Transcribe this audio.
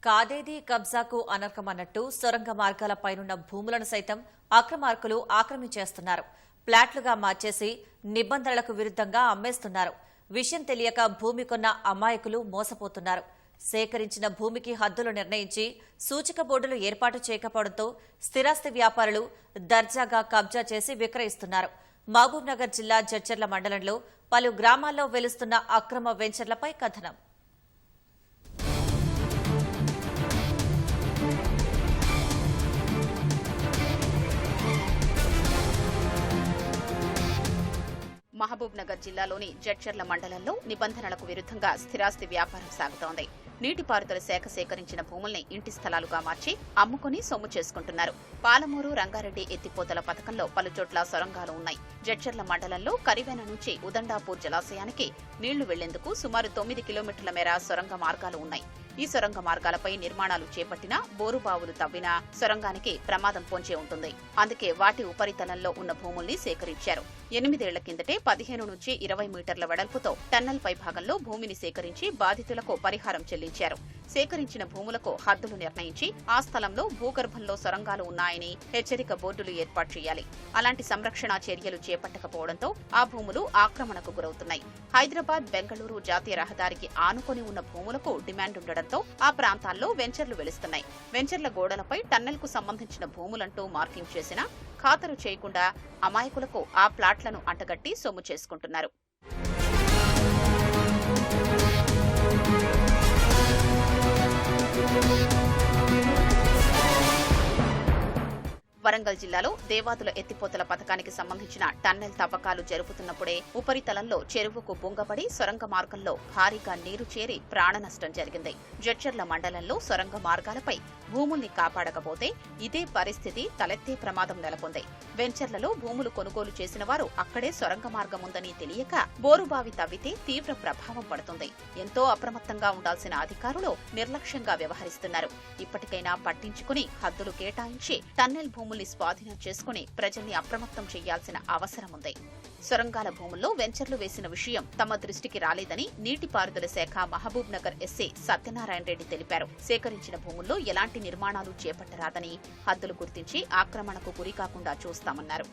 కాదేది కబ్జాకు అనర్హమన్నట్టు సొరంగ మార్గాలపైనున్న భూములను సైతం అక్రమార్కులు ఆక్రమించేస్తున్నారు. ప్లాట్లుగా మార్చేసి నిబంధనలకు విరుద్ధంగా అమ్మేస్తున్నారు. విషయం తెలియక భూమి కొన్న అమాయకులు మోసపోతున్నారు. సేకరించిన భూమికి హద్దులు నిర్ణయించి సూచిక బోర్డులు ఏర్పాటు చేయకపోవడంతో స్థిరాస్తి వ్యాపారులు దర్జాగా కబ్జా చేసి విక్రయిస్తున్నారు. మహబూబ్నగర్ జిల్లా జడ్చర్ల మండలంలో పలు గ్రామాల్లో వెలుస్తున్న అక్రమ వెంచర్లపై కథనం. మహబూబ్నగర్ జిల్లాలోని జడ్చర్ల మండలంలో నిబంధనలకు విరుద్ధంగా స్థిరాస్తి వ్యాపారం సాగుతోంది. నీటిపారుదల శాఖ సేకరించిన భూముల్ని ఇంటి స్థలాలుగా మార్చి అమ్ముకుని సొమ్ము చేసుకుంటున్నారు. పాలమూరు రంగారెడ్డి ఎత్తిపోతల పథకంలో పలుచోట్ల సొరంగాలు ఉన్నాయి. జడ్చర్ల మండలంలో కరివేన నుంచి ఉదండాపూర్ జలాశయానికి నీళ్లు వెళ్లేందుకు సుమారు 9 కిలోమీటర్ల మేర సొరంగ మార్గాలు ఉన్నాయి. ఈ సొరంగ మార్గాలపై నిర్మాణాలు చేపట్టినా బోరుబావులు తవ్వినా సొరంగానికి ప్రమాదం పొంచి ఉంటుంది. అందుకే వాటి ఉపరితలంలో ఉన్న భూముల్ని సేకరించారు. 8 ఏళ్ల కిందటే 15 నుంచి 20 మీటర్ల వెడల్పుతో టన్నెల్ పై భాగంలో భూమిని సేకరించి బాధితులకు పరిహారం చెల్లించారు. సేకరించిన భూములకు హద్దులు నిర్ణయించి ఆ స్థలంలో భూగర్భంలో సొరంగాలు ఉన్నాయని హెచ్చరిక బోర్డులు ఏర్పాటు చేయాలి. అలాంటి సంరక్షణ చర్యలు చేపట్టకపోవడంతో ఆ భూములు ఆక్రమణకు గురవుతున్నాయి. హైదరాబాద్ బెంగళూరు జాతీయ రహదారికి ఆనుకొని ఉన్న భూములకు డిమాండ్ ఉండడంతో ఆ ప్రాంతాల్లో వెంచర్లు వెలుస్తున్నాయి. వెంచర్ల గోడలపై టన్నెల్కు సంబంధించిన భూములంటూ మార్కింగ్ చేసినా ఖాతరు చేయకుండా అమాయకులకు ఆ ప్లాట్లను అంటగట్టి సొమ్ము చేసుకుంటున్నారు. వరంగల్ జిల్లాలో దేవాదుల ఎత్తిపోతల పథకానికి సంబంధించిన టన్నెల్ తవ్వకాలు జరుపుతున్నప్పుడే ఉపరితలంలో చెరువుకు బొంగపడి సొరంగ మార్గంలో భారీగా నీరు చేరి ప్రాణ నష్టం జరిగింది. జడ్చర్ల మండలంలో సొరంగ మార్గాలపై భూముల్ని కాపాడకపోతే ఇదే పరిస్థితి తలెత్తే ప్రమాదం నెలకొంది. వెంచర్లలో భూములు కొనుగోలు చేసిన వారు అక్కడే సొరంగ మార్గం ఉందని తెలియక బోరుబావి తవ్వితే తీవ్ర ప్రభావం పడుతుంది. ఎంతో అప్రమత్తంగా ఉండాల్సిన అధికారులు నిర్లక్ష్యంగా వ్యవహరిస్తున్నారు. ఇప్పటికైనా పట్టించుకుని హద్దులు కేటాయించి టన్నెల్ భూముల్ని స్వాధీనం చేసుకుని ప్రజల్ని అప్రమత్తం చేయాల్సిన అవసరం ఉంది. సొరంగాల భూముల్లో వెంచర్లు వేసిన విషయం తమ దృష్టికి రాలేదని నీటిపారుదల శాఖ మహబూబ్ నగర్ ఎస్ఐ సత్యనారాయణ రెడ్డి తెలిపారు. సేకరించిన భూముల్లో ఎలాంటి నిర్మాణాలు చేపట్టరాదని హద్దులు గుర్తించి ఆక్రమణకు గురికాకుండా చూస్తామన్నారు.